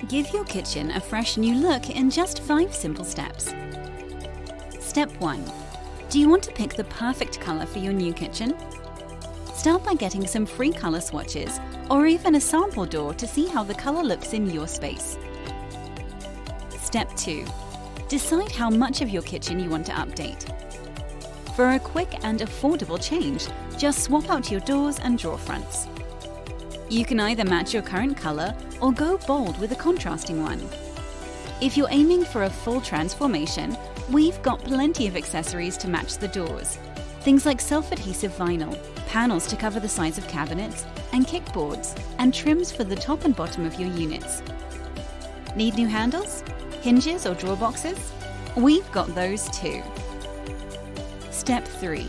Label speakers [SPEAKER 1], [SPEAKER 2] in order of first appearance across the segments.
[SPEAKER 1] Give your kitchen a fresh new look in just 5 simple steps. Step 1. Do you want to pick the perfect color for your new kitchen? Start by getting some free color swatches or even a sample door to see how the color looks in your space. Step 2. Decide how much of your kitchen you want to update. For a quick and affordable change, just swap out your doors and drawer fronts. You can either match your current color or go bold with a contrasting one. If you're aiming for a full transformation, we've got plenty of accessories to match the doors. Things like self-adhesive vinyl, panels to cover the sides of cabinets, and kickboards, and trims for the top and bottom of your units. Need new handles, hinges or drawer boxes? We've got those too. Step 3.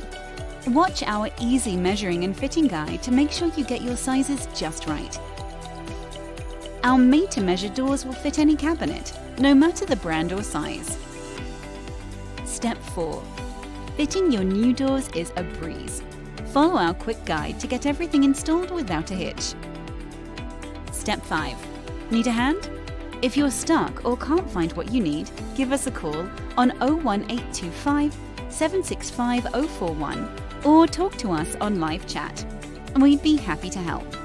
[SPEAKER 1] Watch our easy measuring and fitting guide to make sure you get your sizes just right. Our made-to-measure doors will fit any cabinet, no matter the brand or size. Step 4. Fitting your new doors is a breeze. Follow our quick guide to get everything installed without a hitch. Step 5. Need a hand? If you're stuck or can't find what you need, give us a call on 01825 765 041 or talk to us on live chat. We'd be happy to help.